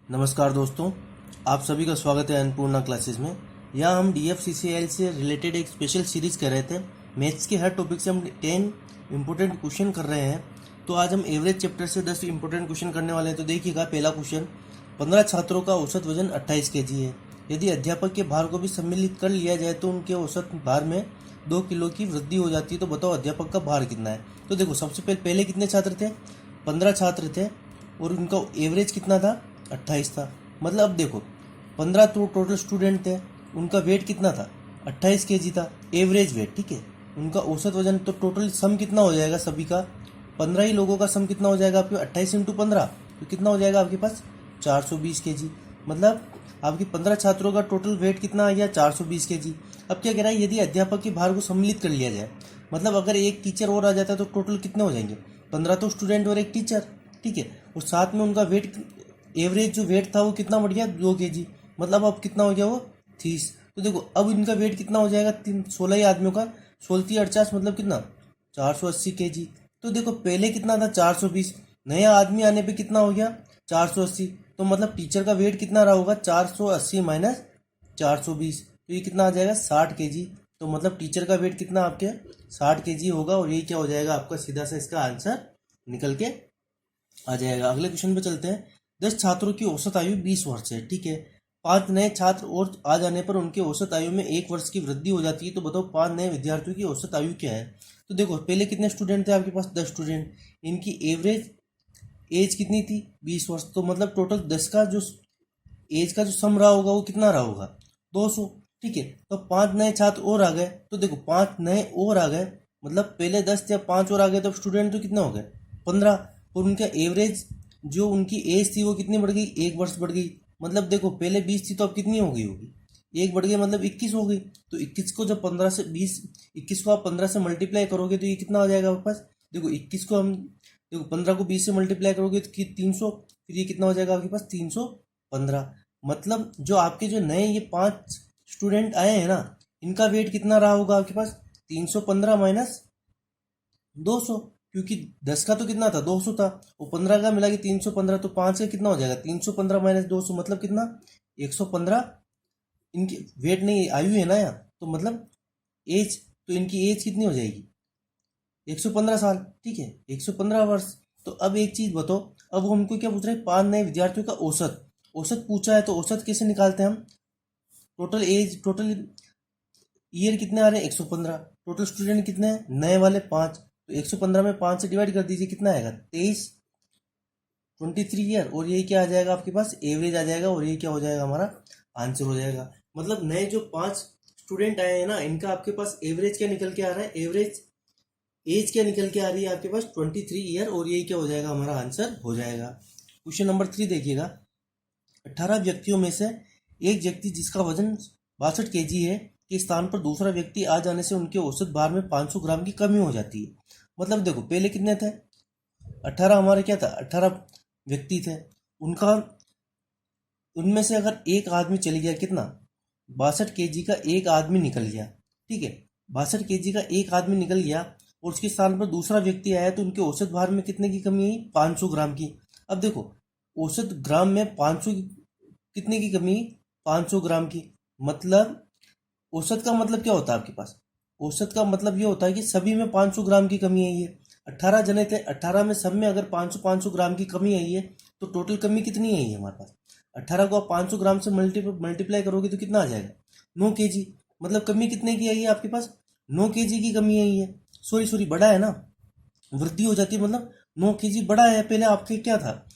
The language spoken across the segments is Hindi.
नमस्कार दोस्तों, आप सभी का स्वागत है अन्नपूर्णा क्लासेस में। यहाँ हम DFCCIL से रिलेटेड एक स्पेशल सीरीज़ कर रहे थे। मैथ्स के हर टॉपिक से हम 10 इम्पोर्टेंट क्वेश्चन कर रहे हैं। तो आज हम एवरेज चैप्टर से 10 इम्पोर्टेंट क्वेश्चन करने वाले हैं। तो देखिएगा, पहला क्वेश्चन, 15 छात्रों का औसत वजन 28 kg है। यदि अध्यापक के भार को भी सम्मिलित कर लिया जाए तो उनके औसत भार में 2 किलो की वृद्धि हो जाती है। तो बताओ अध्यापक का भार कितना है। तो देखो, सबसे पहले कितने छात्र थे? 15 छात्र थे और उनका एवरेज कितना था? 28 था। मतलब अब देखो, 15 तो टोटल स्टूडेंट थे, उनका वेट कितना था? 28 kg था एवरेज वेट, ठीक है। उनका औसत वजन, तो टोटल सम कितना हो जाएगा सभी का? 15 ही लोगों का सम कितना हो जाएगा आपके? 28 × 15 तो कितना हो जाएगा आपके पास? 420 kg। मतलब आपके 15 छात्रों का टोटल वेट कितना आ गया? 420 kg। अब क्या कह रहा है, यदि अध्यापक के भार को सम्मिलित कर लिया जाए, मतलब अगर एक टीचर और आ जाता है तो टोटल कितने हो जाएंगे? 15 तो स्टूडेंट और एक टीचर, ठीक है। और साथ में उनका वेट, एवरेज जो वेट था वो कितना बढ़ गया? 2 kg। मतलब अब कितना हो गया वो? 30। तो देखो, अब इनका वेट कितना हो जाएगा? 16 ही आदमियों का, 16 48 मतलब कितना? 480 kg। तो देखो, पहले कितना था? 420। नया आदमी आने पे कितना हो गया? 480। तो मतलब टीचर का वेट कितना रहा होगा? 480 माइनस 420, तो ये कितना आ जाएगा? 60 kg। तो मतलब टीचर का वेट कितना आपके? 60 kg होगा। और ये क्या हो जाएगा आपका? सीधा सा इसका आंसर निकल के आ जाएगा। अगले क्वेश्चन पे चलते हैं। 10 छात्रों की औसत आयु 20 वर्ष है, ठीक है। 5 नए छात्र और आ जाने पर उनके औसत आयु में 1 वर्ष की वृद्धि हो जाती है। तो बताओ 5 नए विद्यार्थियों की औसत आयु क्या है। तो देखो, पहले कितने स्टूडेंट थे आपके पास? 10 स्टूडेंट। इनकी एवरेज एज कितनी थी? 20 वर्ष। तो मतलब टोटल 10 का जो एज का जो सम रहा होगा वो कितना रहा होगा? 200, ठीक है। तो 5 नए छात्र और आ गए। तो देखो, 5 नए और आ गए, मतलब पहले 10 थे, 5 और आ गए, तो स्टूडेंट तो कितने हो गए? 15। और उनका एवरेज जो उनकी एज थी वो कितनी बढ़ गई? 1 वर्ष बढ़ गई। मतलब देखो, पहले 20 थी तो अब कितनी हो गई होगी? 1 बढ़ गई, मतलब 21 हो गई। तो 21 को जब 15 से 20, 21 को आप 15 से मल्टीप्लाई करोगे तो ये कितना हो जाएगा आपके पास? देखो, 21 को हम, देखो 15 को 20 से मल्टीप्लाई करोगे तो 300, फिर ये कितना हो जाएगा आपके पास? 315। मतलब जो आपके जो नए ये 5 स्टूडेंट आए हैं ना, इनका वेट कितना रहा होगा आपके पास? 315 माइनस 200, क्योंकि 10 का तो कितना था? 200 था। वो 15 का मिला के 315, तो 5 का कितना हो जाएगा? 315 माइनस 200 मतलब कितना? 115। इनकी वेट नहीं, आयु है ना यहाँ, तो मतलब एज, तो इनकी एज कितनी हो जाएगी? 115 साल, ठीक है, 115 वर्ष। तो अब एक चीज बताओ, अब वो हमको क्या पूछ रहे हैं? 5 नए विद्यार्थियों का औसत, औसत पूछा है। तो औसत कैसे निकालते हैं हम? टोटल एज, टोटल ईयर कितने आ रहे हैं? 115। टोटल स्टूडेंट कितने हैं? नए वाले 5। तो 115 में 5 से डिवाइड कर दीजिए, कितना आएगा? 23, 23 ईयर। और ये क्या आ जाएगा आपके पास? एवरेज आ जाएगा। और ये क्या हो जाएगा? हमारा आंसर हो जाएगा। मतलब नए जो 5 स्टूडेंट आए हैं ना, इनका आपके पास एवरेज क्या निकल के आ रहा है? एवरेज एज क्या निकल के आ रही है आपके पास? 23 ईयर। और यही क्या हो जाएगा? हमारा आंसर हो जाएगा। क्वेश्चन नंबर 3 देखिएगा। 18 व्यक्तियों में से एक व्यक्ति जिसका वजन 62 kg है के स्थान पर दूसरा व्यक्ति आ जाने से उनके औसत भार में 500 ग्राम की कमी हो जाती है। मतलब देखो, पहले कितने थे? 18 हमारे क्या था? 18 व्यक्ति थे। उनका, उनमें से अगर एक आदमी चली गया, कितना? 62 kg का एक आदमी निकल गया, ठीक है। 62 kg का एक आदमी निकल गया और उसके स्थान पर दूसरा व्यक्ति आया, तो उनके औसत भार में कितने की कमी आई? 500 ग्राम की। अब देखो, औसत ग्राम में 500 कितने की कमी? 500 ग्राम की। मतलब औसत का मतलब क्या होता है आपके पास? औसत का मतलब ये होता है कि सभी में 500 ग्राम की कमी आई है। 18 जने थे, 18 में सब में अगर 500 500 ग्राम की कमी आई है, तो टोटल कमी कितनी आई है हमारे पास? 18 को आप 500 ग्राम से मल्टीप्लाई करोगे तो कितना आ जाएगा? 9 kg। मतलब कमी कितने की आई है आपके पास? 9 kg की कमी आई है। सॉरी सॉरी, बड़ा है ना, वृद्धि हो जाती है। मतलब 9 kg बड़ा है। पहले आपके क्या था?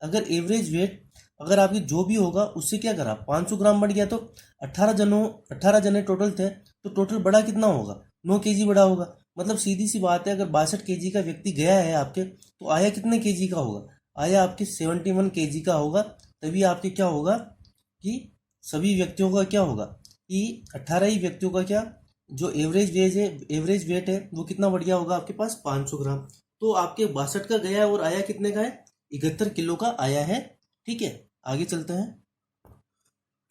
अगर एवरेज वेट, अगर आपकी जो भी होगा उससे क्या करा? 500 ग्राम बढ़ गया। तो 18 जने टोटल थे, तो टोटल बड़ा कितना होगा? 9 kg बड़ा होगा। मतलब सीधी सी बात है, अगर 62 kg का व्यक्ति गया है आपके, तो आया कितने kg का होगा? आया आपके 71 kg का होगा। तभी आपके क्या होगा कि सभी व्यक्तियों का क्या होगा कि 18 ही व्यक्तियों का क्या, जो एवरेज वेज है, एवरेज वेट है, वो कितना बढ़ गया होगा आपके पास? 500 ग्राम। तो आपके 62 का गया है और आया कितने का है? 71 किलो का आया है, ठीक है। आगे चलते हैं।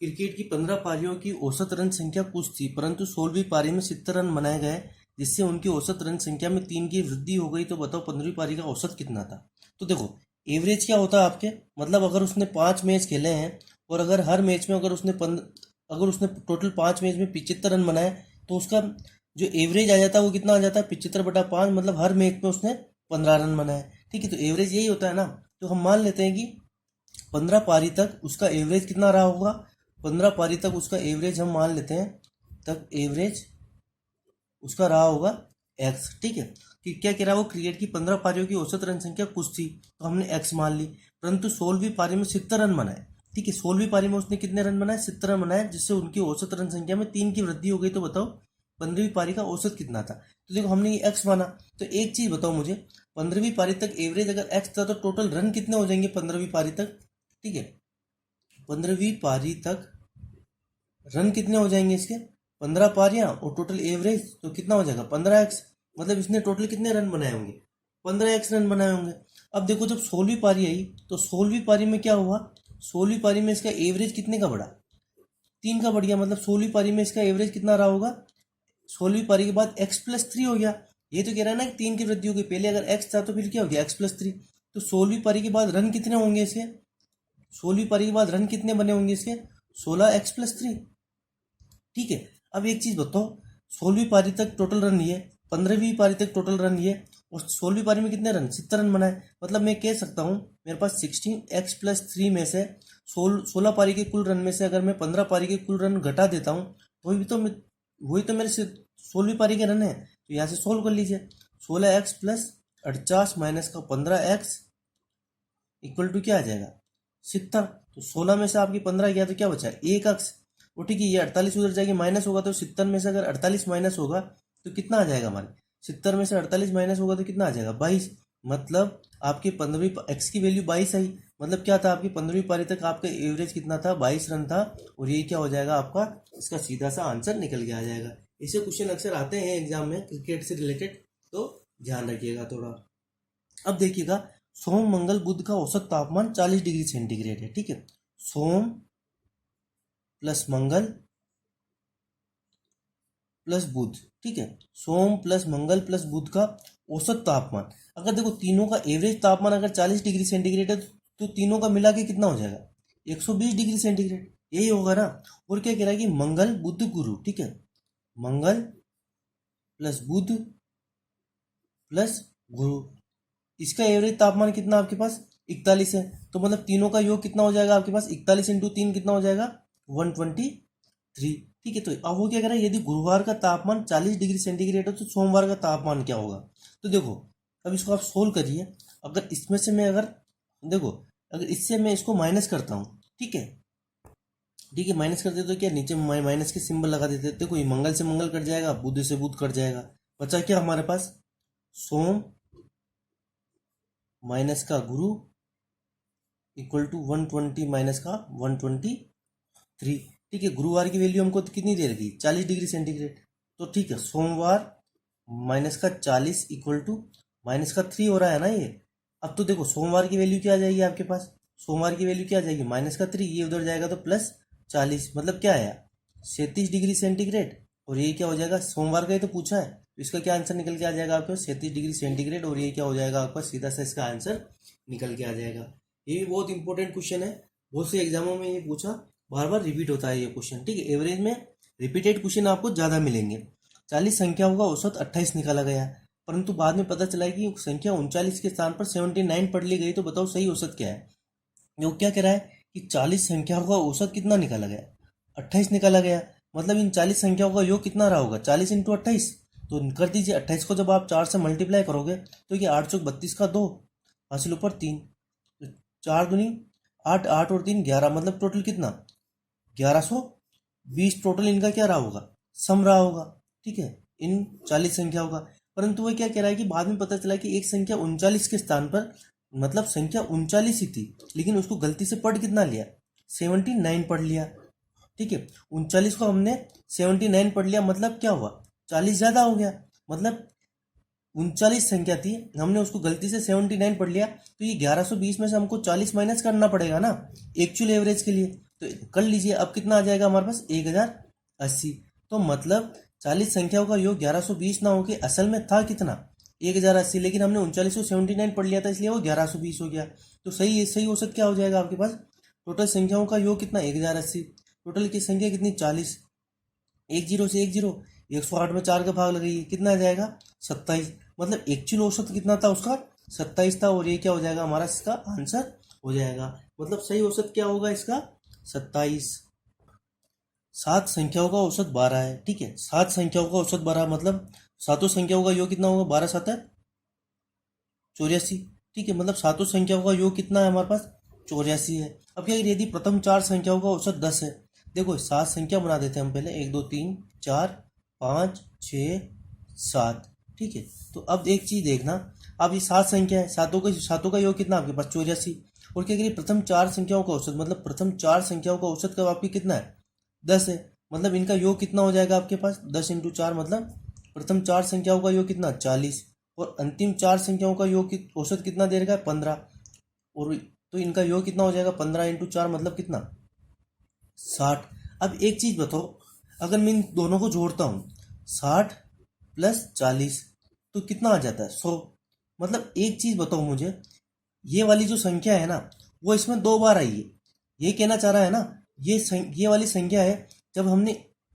क्रिकेट की 15 पारियों की औसत रन संख्या कुछ थी, परंतु 16वीं पारी में 70 रन बनाए गए, जिससे उनकी औसत रन संख्या में 3 की वृद्धि हो गई। तो बताओ 15वीं पारी का औसत कितना था? तो देखो, एवरेज क्या होता है आपके, मतलब अगर उसने 5 मैच खेले हैं और अगर हर मैच में अगर उसने टोटल 5 मैच में 75 रन बनाए, तो उसका जो एवरेज आ जाता है वो कितना आ जाता है, 75/5, मतलब हर मैच में उसने 15 रन बनाए। ठीक है, तो एवरेज यही होता है ना। तो हम मान लेते हैं कि 15 पारी तक उसका एवरेज कितना रहा होगा, 15 पारी तक उसका एवरेज हम मान लेते हैं, तक एवरेज उसका रहा होगा एक्स। ठीक है, कि क्या कह रहा है वो, क्रिकेट की 15 पारियों की औसत रन संख्या कुछ थी, तो हमने एक्स मान ली। परंतु 16वीं पारी में 70 रन बनाए। ठीक है, 16वीं पारी में उसने कितने रन बनाए, 70 रन बनाए, जिससे उनकी औसत रन संख्या में 3 की वृद्धि हो गई। तो बताओ 15वीं पारी का औसत कितना था। तो देखो हमने ये एक्स माना। तो एक चीज बताओ मुझे, 15वीं पारी तक एवरेज अगर एक्स था तो टोटल रन कितने हो जाएंगे 15वीं पारी तक। ठीक है, 15वीं पारी तक रन कितने हो जाएंगे इसके, 15 पारियां और टोटल एवरेज, तो कितना हो जाएगा 15x। मतलब इसने टोटल कितने रन बनाए होंगे, 15x रन बनाए होंगे। अब देखो जब 16वीं पारी आई, तो 16वीं पारी में क्या हुआ, 16वीं पारी में इसका एवरेज कितने का बढ़ा, 3 का बढ़ गया। मतलब 16वीं पारी में इसका एवरेज कितना रहा होगा, 16वीं पारी के बाद x+3 हो गया। ये तो कह रहा है ना कि 3 की वृद्धि होगी, पहले अगर x था तो फिर क्या हो गया x+3। तो 16वीं पारी के बाद रन कितने होंगे इसके, 16वीं पारी के बाद रन कितने बने होंगे इसके, 16x+3। ठीक है, अब एक चीज बताओ, 16वीं पारी तक टोटल रन ये, 15वीं पारी तक टोटल रन ये, और 16वीं पारी में कितने रन, 70 रन बनाए। मतलब मैं कह सकता हूँ मेरे पास 16x+3 में से 16 पारी के कुल रन में से अगर मैं 15 पारी के कुल रन घटा देता हूँ, तो वही तो मेरे 16वीं पारी के रन है। तो यहाँ से सोल्व कर लीजिए, 16x+48 माइनस का 15x इक्वल टू क्या आ जाएगा, 70। तो 16 में से आपकी 15 गया तो क्या बचा, एक अक्स। वो ठीक है, ये 48 उधर जाएगी माइनस होगा, तो 70 में से अगर 48 माइनस होगा तो कितना आ जाएगा हमारे, 70 में से 48 माइनस होगा तो कितना आ जाएगा, 22। मतलब आपकी 15वीं एक्स की वैल्यू 22 आई। मतलब क्या था, आपकी 15वीं पारी तक आपका एवरेज कितना था, 22 रन था। और ये क्या हो जाएगा आपका, इसका सीधा सा आंसर निकल के आ जाएगा। ऐसे क्वेश्चन अक्सर आते हैं एग्जाम में क्रिकेट से रिलेटेड, तो ध्यान रखिएगा थोड़ा। अब देखिएगा, सोम मंगल बुध का औसत तापमान 40 डिग्री सेंटीग्रेड है। ठीक है, सोम प्लस मंगल प्लस बुध। ठीक है, सोम प्लस मंगल प्लस बुध का औसत तापमान, अगर देखो तीनों का एवरेज तापमान अगर 40 डिग्री सेंटीग्रेड है, तो तीनों का मिला के कितना हो जाएगा, 120 डिग्री सेंटीग्रेड, यही होगा ना। और क्या कह रहा है कि मंगल बुध गुरु, ठीक है, मंगल प्लस बुध प्लस गुरु, इसका एवरेज तापमान कितना आपके पास 41 है। तो मतलब तीनों का योग कितना हो जाएगा आपके पास, 41 × 3 कितना हो जाएगा, 123। ठीक है, तो अब वो क्या कह रहा है, यदि गुरुवार का तापमान 40 डिग्री सेंटीग्रेड है तो सोमवार का तापमान क्या होगा। तो देखो अब इसको आप सोल्व करिए। अगर इसमें से मैं अगर देखो, अगर इससे मैं इसको माइनस करता हूँ, ठीक है, ठीक है, माइनस कर देते तो क्या, नीचे माइनस के सिंबल लगा देते। देखो ये मंगल से मंगल कट जाएगा, बुध से बुध कट जाएगा, बचा क्या हमारे पास, सोम माइनस का गुरु इक्वल टू 120 माइनस का 123। ठीक है, गुरुवार की वैल्यू हमको कितनी दे रखी, 40 डिग्री सेंटीग्रेड। तो ठीक है, सोमवार माइनस का 40 इक्वल टू माइनस का 3 हो रहा है ना ये। अब तो देखो सोमवार की वैल्यू क्या आ जाएगी आपके पास, सोमवार की वैल्यू क्या आ जाएगी, माइनस का 3, ये उधर जाएगा तो +40, मतलब क्या आया, 37 डिग्री सेंटीग्रेड। और ये क्या हो जाएगा, सोमवार का ही तो पूछा है, तो इसका क्या आंसर निकल के आ जाएगा आपके 37 डिग्री सेंटीग्रेड। और ये क्या हो जाएगा आपका, सीधा सा इसका आंसर निकल के आ जाएगा। ये भी बहुत इंपॉर्टेंट क्वेश्चन है, बहुत से एग्जामों में ये पूछा, बार बार रिपीट होता है ये क्वेश्चन। ठीक है, एवरेज में रिपीटेड क्वेश्चन आपको ज़्यादा मिलेंगे। 40 संख्याओं का औसत 28 निकाला गया, परंतु बाद में पता चला कि संख्या 39 के स्थान पर 79 पढ़ ली गई। तो बताओ सही औसत क्या है। वो क्या कह रहा है कि 40 संख्याओं का औसत कितना निकाला गया, 28 निकाला गया। मतलब इन 40 संख्याओं का योग कितना रहा होगा, 40 × 28। तो कर दीजिए, 28 को जब आप 4 से मल्टीप्लाई करोगे तो ये 8 चौक 32 का 2 हासिल ऊपर 3, तो 4 दूनी 8, 8 और 3 11, मतलब टोटल कितना 1120 टोटल इनका क्या रहा होगा, सम रहा होगा। ठीक है, इन 40 संख्याओं का। परंतु वह क्या कह रहा है कि बाद में पता चला कि एक संख्या 39 के स्थान पर, मतलब संख्या 39 ही थी, लेकिन उसको गलती से पढ़ कितना लिया, 79 पढ़ लिया। ठीक है, 39 को हमने 79 पढ़ लिया, मतलब क्या हुआ, 40 ज्यादा हो गया। मतलब 39 संख्या थी, हमने उसको गलती से 79 पढ़ लिया, तो ये 1120 में से हमको 40 माइनस करना पड़ेगा ना एक्चुअल एवरेज के लिए। तो कर लीजिए, अब कितना आ जाएगा हमारे पास, 1080। तो मतलब 40 संख्याओं का योग 1120 ना होके असल में था कितना, 1080, लेकिन हमने 3979 पढ़ लिया था इसलिए वो 1120 हो गया। तो सही औसत क्या हो जाएगा आपके पास? टोटल संख्याओं का योग कितना? 1080। टोटल की संख्या कितनी? 40। 10 से 10, 108 में 4 का भाग लगाइए, कितना आ जाएगा? 27। मतलब एक्चुअल औसत कितना था उसका? 27 था, और ये क्या हो जाएगा हमारा? इसका आंसर हो जाएगा। मतलब सही औसत क्या होगा इसका? 27। 7 संख्याओं का औसत 12 है। ठीक है, 7 संख्याओं का औसत 12 मतलब सातों संख्याओं का योग कितना होगा? 12 7 है 84। ठीक है, मतलब सातों संख्याओं का योग कितना है हमारे पास? 84 है। अब क्या करिए, यदि प्रथम 4 संख्याओं का औसत 10 है, देखो 7 संख्या बना देते हैं हम पहले, 1 2 3 4 5 6 7। ठीक है, तो अब एक चीज देखना, अब ये 7 संख्या है, सातों का योग कितना आपके पास? 84। और क्या करिए, प्रथम 4 संख्याओं का औसत, मतलब प्रथम 4 संख्याओं का औसत का आपकी कितना है? 10 है। मतलब इनका योग कितना हो जाएगा आपके पास? 10 इंटू 4, मतलब प्रथम 4 संख्याओं का योग कितना? 40। और अंतिम 4 संख्याओं का योग औसत कितना दे रखा है? 15। और तो इनका योग कितना हो जाएगा? 15 इंटू 4 मतलब कितना? 60। अब एक चीज बताओ, अगर मैं इन दोनों को जोड़ता हूँ, 60 प्लस 40 तो कितना आ जाता है? 100। मतलब एक चीज बताओ मुझे, ये वाली जो संख्या है ना, वो इसमें 2 बार आई है। ये कहना चाह रहा है ना, ये वाली संख्या है, जब हमने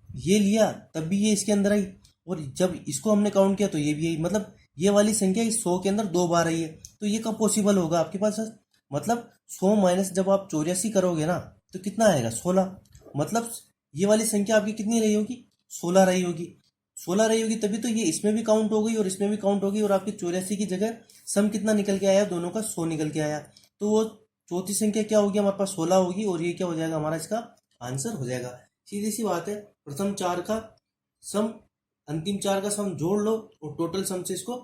ये लिया तब भी ये इसके अंदर आई, और जब इसको हमने काउंट किया तो ये भी आई। मतलब ये वाली संख्या इस 100 के अंदर 2 बार आई है। तो ये कब पॉसिबल होगा आपके पास? मतलब 100 माइनस जब आप 84 करोगे ना, तो कितना आएगा? 16। मतलब ये वाली संख्या आपकी कितनी रही होगी? 16 रही होगी। 16 रही होगी तभी तो ये इसमें भी काउंट हो गई और इसमें भी काउंट हो गई, और आपकी 84 की जगह सम कितना निकल के आया? दोनों का 100 निकल के आया। तो वो चौथी संख्या क्या होगी हमारे पास? 16 होगी, और ये क्या हो जाएगा हमारा? इसका आंसर हो जाएगा। सीधी सी बात है, प्रथम 4 का सम अंतिम 4 का सम जोड़ लो, और टोटल सम से इसको,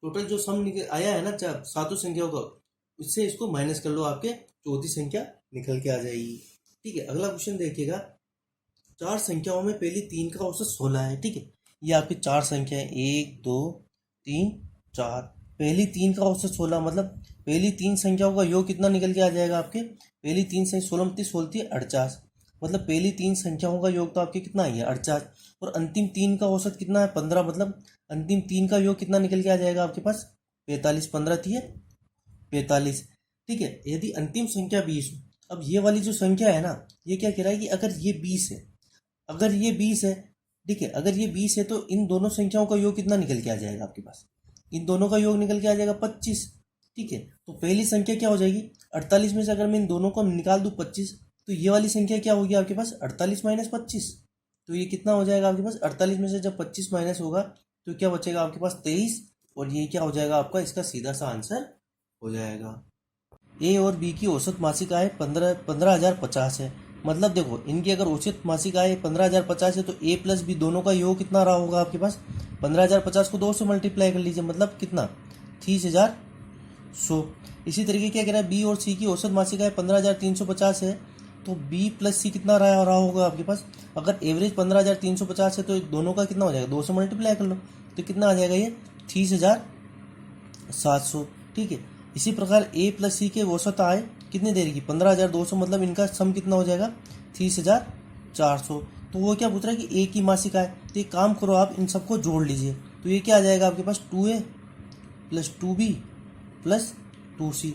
टोटल जो सम निकल आया है ना सातों संख्याओं का, उससे इसको माइनस कर लो, आपके चौथी संख्या निकल के आ जाएगी। ठीक है, अगला क्वेश्चन देखिएगा। 4 संख्याओं में पहली 3 का औसत 16 है। ठीक है, ये आपकी 4 संख्या है, 1 2 3 4। पहली 3 का औसत 16, मतलब पहली 3 संख्याओं का योग कितना निकल के आ जाएगा आपके? पहली 3 संख्या 16 16 48। मतलब पहली 3 संख्याओं का योग तो आपके कितना ही है? 48। और अंतिम 3 का औसत कितना है? 15। मतलब अंतिम 3 का योग कितना निकल के आ जाएगा आपके पास? 45। 15 थी 45। ठीक है, यदि अंतिम संख्या 20 हो, अब ये वाली जो संख्या है ना, ये क्या कह रहा है कि अगर ये 20 है, अगर ये 20 है, ठीक है, अगर ये 20 है तो इन दोनों संख्याओं का योग कितना निकल के आ जाएगा आपके पास? इन दोनों का योग निकल के आ जाएगा 25। ठीक है, तो पहली संख्या क्या हो जाएगी? 48 में से अगर मैं इन दोनों को निकाल दूं 25, तो ये वाली संख्या क्या होगी आपके पास? 48 माइनस 25। तो ये कितना हो जाएगा आपके पास? 48 में से जब 25 माइनस होगा तो क्या बचेगा आपके पास? 23। और ये क्या हो जाएगा आपका? इसका सीधा सा आंसर हो जाएगा। ए और बी की औसत मासिक आय 15,050 है। मतलब देखो, इनकी अगर औसत मासिक आय 15,050 है, तो ए प्लस बी दोनों का योग कितना रहा होगा आपके पास? 15,050 को 2 से मल्टीप्लाई कर लीजिए, मतलब कितना? 30,100। इसी तरीके क्या कह रहा है, बी और सी की औसत मासिक आय 15,350 है, तो बी प्लस सी कितना रहा होगा आपके पास? अगर एवरेज 15,350 है तो दोनों का कितना हो जाएगा? 2 से मल्टीप्लाई कर लो, तो कितना आ जाएगा? ये 30,700। ठीक है, इसी प्रकार ए प्लस सी के औसत आय कितनी दे रही? 15,200। मतलब इनका सम कितना हो जाएगा? 30,400। तो वो क्या पूछ रहा है कि ए की मासिक आय, तो एक काम करो, आप इन सबको जोड़ लीजिए, तो ये क्या आ जाएगा आपके पास? 2a plus 2b plus 2c।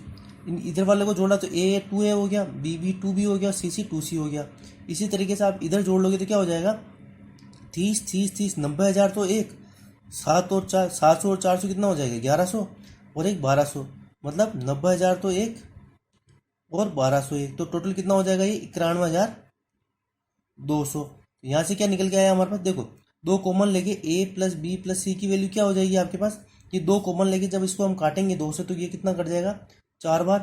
इन इधर वाले को जोड़ा तो ए 2a हो गया, बी बी 2b हो गया, सी सी 2c हो गया। इसी तरीके से आप इधर जोड़ लोगे तो क्या हो जाएगा? 30 90,000 तो एक, 700 और 400 कितना हो जाएगा? 1100, और एक 1200। मतलब 90,000 तो एक, और 1200 एक, तो टोटल कितना हो जाएगा? ये 91,200। यहाँ से क्या निकल के आया हमारे पास? देखो, दो कॉमन लेके ए प्लस बी प्लस सी की वैल्यू क्या हो जाएगी आपके पास? ये दो कॉमन लेके जब इसको हम काटेंगे 2 से, तो ये कितना कट जाएगा? 4 बार,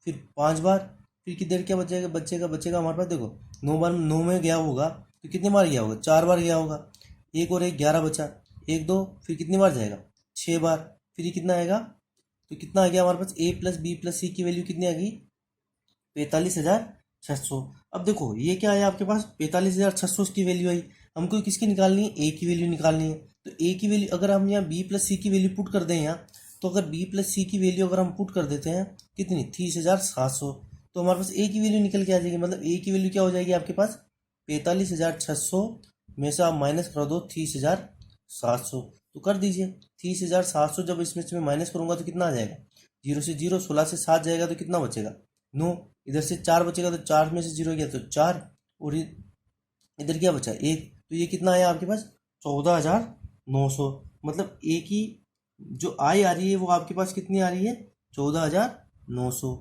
फिर 5 बार, फिर कितनी देर क्या बचेगा हमारे पास? देखो, 9 बार 9 में गया होगा तो कितनी बार गया होगा? 4 बार गया होगा। एक और एक 11 बचा, 1 2, फिर कितनी बार जाएगा? 6 बार। फिर ये कितना आएगा? तो कितना आ गया हमारे पास? ए प्लस बी प्लस सी की वैल्यू कितनी आ गई? 45,600। अब देखो, ये क्या आया आपके पास? 45,600 की वैल्यू आई। हमको किसकी निकालनी है? ए की वैल्यू निकालनी है। तो ए की वैल्यू अगर हम यहाँ बी प्लस सी की वैल्यू पुट कर दें यहाँ, तो अगर बी प्लस सी की वैल्यू अगर हम पुट कर देते हैं कितनी? 30,700, तो हमारे पास ए की वैल्यू निकल के आ जाएगी। मतलब ए की वैल्यू क्या हो जाएगी आपके पास? 45,600 में से आप माइनस कर दो 30,700, तो कर दीजिए। 30,700 जब इसमें से मैं माइनस करूंगा तो कितना आ जाएगा, 0 से 0, 16 से 7 जाएगा तो कितना बचेगा, 9। इधर से 4 बचेगा तो 4 में से 0 गया तो 4, और इधर क्या बचा 1, तो ये कितना आया आपके पास 14,900। मतलब ए की जो आय आ रही है वो आपके पास कितनी आ रही है, 14,900।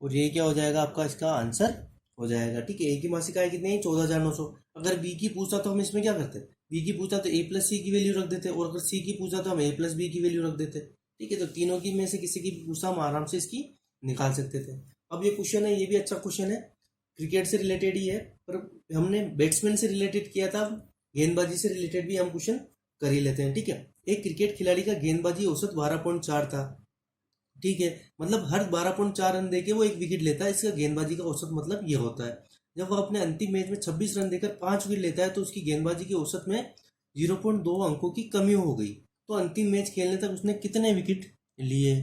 और ये क्या हो जाएगा आपका, इसका आंसर हो जाएगा। ठीक है, ए की मासिक आय कितनी है, 14,900। अगर बी की पूछता तो हम इसमें क्या करते, बी की पूछता तो ए प्लस सी की वैल्यू रख देते, और अगर सी की पूछता तो हम ए प्लस बी की वैल्यू रख देते। ठीक है, तो तीनों की में से किसी की पूछता हम आराम से इसकी निकाल सकते थे। अब ये क्वेश्चन है, ये भी अच्छा क्वेश्चन है, क्रिकेट से रिलेटेड ही है, पर हमने बैट्समैन से रिलेटेड किया था, गेंदबाजी से रिलेटेड भी हम क्वेश्चन कर ही लेते हैं। ठीक है, एक क्रिकेट खिलाड़ी का गेंदबाजी औसत 12.4 था। ठीक है, मतलब हर 12.4 रन देके वो एक विकेट लेता है, इसका गेंदबाजी का औसत मतलब ये होता है। जब वो अपने अंतिम मैच में 26 रन देकर 5 विकेट लेता है तो उसकी गेंदबाजी के औसत में 0.2 अंकों की कमी हो गई। तो अंतिम मैच खेलने तक उसने कितने विकेट लिए।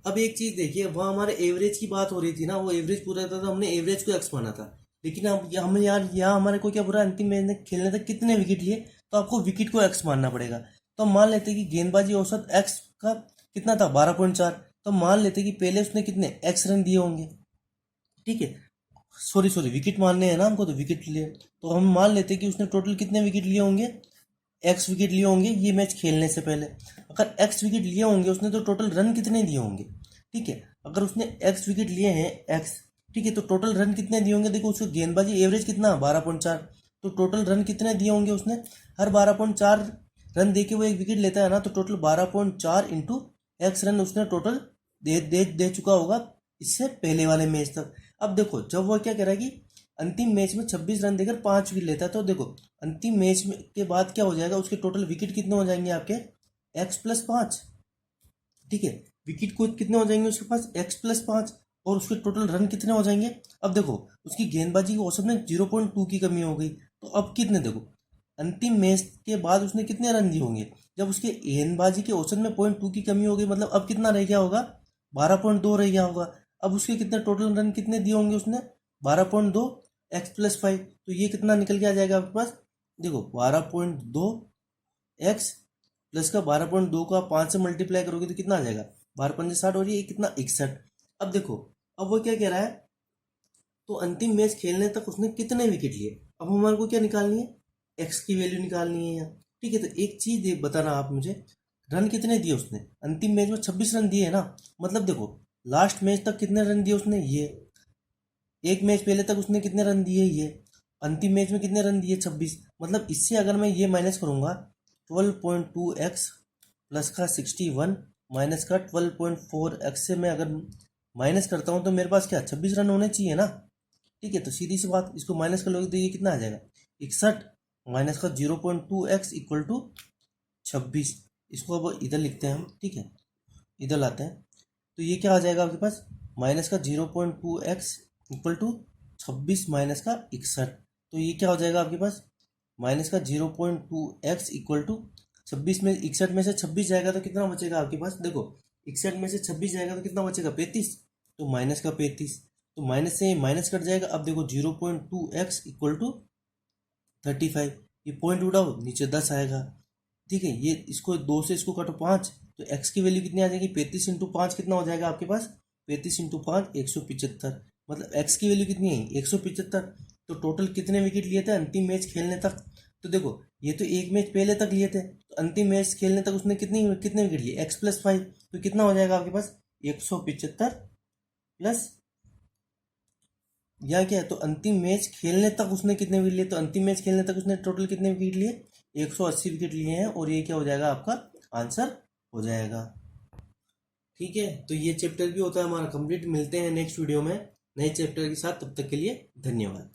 अब एक चीज देखिए, वहाँ हमारे एवरेज की बात हो रही थी ना, वो एवरेज पूरा था तो हमने एवरेज को एक्स माना था। लेकिन अब हम यार यहाँ हमारे को क्या पूरा अंतिम मैच में खेलने तक कितने विकेट लिए, तो आपको विकेट को एक्स मानना पड़ेगा। तो हम मान लेते कि गेंदबाजी औसत एक्स का कितना था 12.4, तो मान लेते कि पहले उसने कितने एक्स रन दिए होंगे। ठीक है, सॉरी विकेट मानने हैं ना हमको, तो विकेट लिए, तो हम मान लेते कि उसने टोटल कितने विकेट लिए होंगे, एक्स विकेट लिए होंगे ये मैच खेलने से पहले। अगर एक्स विकेट लिए होंगे उसने तो टोटल रन कितने दिए होंगे। ठीक है, अगर उसने एक्स विकेट लिए हैं एक्स, ठीक है, तो टोटल रन कितने दिए होंगे, देखो उसको गेंदबाजी एवरेज कितना 12.4, तो टोटल रन कितने दिए होंगे उसने, हर 12.4 रन दे के वो एक विकेट लेता है ना, तो टोटल 12.4 इंटू एक्स रन उसने टोटल दे चुका होगा इससे पहले वाले मैच तक। अब देखो जब वो क्या कह रहा है कि अंतिम मैच में 26 रन देकर 5 विकेट लेता है, तो देखो अंतिम मैच में के बाद क्या हो जाएगा, उसके टोटल विकेट कितने हो जाएंगे आपके x+5। ठीक है, विकेट को कितने हो जाएंगे उसके पास x+5, और उसके टोटल रन कितने हो जाएंगे। अब देखो उसकी गेंदबाजी की औसत में 0.2 की कमी हो गई, तो अब कितने, देखो अंतिम मैच के बाद उसने कितने रन दिए होंगे, जब उसके गेंदबाजी के औसत में 0.2 की कमी हो गई, मतलब अब कितना रह गया होगा, 12.2 रह गया होगा। अब उसके कितने टोटल रन कितने दिए होंगे उसने, 12.2 x+5, तो ये कितना निकल के आ जाएगा आपके पास, देखो 12.2 x प्लस का 12.2 का 5 से मल्टीप्लाई करोगे तो कितना आ जाएगा, 12×5 = 60, और ये कितना 61। अब देखो अब वो क्या कह रहा है, तो अंतिम मैच खेलने तक उसने कितने विकेट लिए। अब हमारे को क्या निकालनी है, एक्स की वैल्यू निकालनी है यहाँ। ठीक है, तो एक चीज बताना आप मुझे, रन कितने दिए उसने, अंतिम मैच में 26 रन दिए है ना, मतलब देखो लास्ट मैच तक कितने रन दिए उसने, ये एक मैच पहले तक उसने कितने रन दिए, ये अंतिम मैच में कितने रन दिए 26, मतलब इससे अगर मैं ये माइनस करूंगा 12.2x प्लस का 61 माइनस का 12.4x से मैं अगर माइनस करता हूँ तो मेरे पास क्या 26 रन होने चाहिए ना। ठीक है, तो सीधी सी बात, इसको माइनस कर लोगे तो ये कितना आ जाएगा 61 माइनस का 0.2x = 26। इसको अब इधर लिखते हैं हम। ठीक है, इधर लाते हैं, तो ये क्या आ जाएगा आपके पास, माइनस का 0.2x = 26 माइनस का 61, तो ये क्या हो जाएगा आपके पास, माइनस का 0.2x = 26 में 61 में से 26 जाएगा तो कितना बचेगा आपके पास, देखो 61 में से 26 जाएगा तो कितना बचेगा 35, तो माइनस का 35, तो माइनस से माइनस कट जाएगा। अब देखो 0.2x = 35, ये पॉइंट उठाओ नीचे 10 आएगा। ठीक है, ये इसको 2 से इसको काटो 5, तो x की वैल्यू कितनी आ जाएगी, 35 × 5 कितना हो जाएगा आपके पास, 35 × 5 175, मतलब x की वैल्यू कितनी है 175। तो टोटल कितने विकेट लिए थे अंतिम मैच खेलने तक, तो देखो ये तो एक मैच पहले तक लिए थे, तो अंतिम मैच खेलने तक उसने कितने विकेट लिए x+5, तो कितना हो जाएगा आपके पास 175 प्लस या क्या है, तो अंतिम मैच खेलने तक उसने कितने विकेट लिए, तो अंतिम मैच खेलने तक उसने टोटल कितने विकेट लिए 180 विकेट लिए हैं, और ये क्या हो जाएगा आपका आंसर हो जाएगा। ठीक है, तो ये चैप्टर भी होता है हमारा कंप्लीट। मिलते हैं नेक्स्ट वीडियो में नए चैप्टर के साथ, तब तक के लिए धन्यवाद।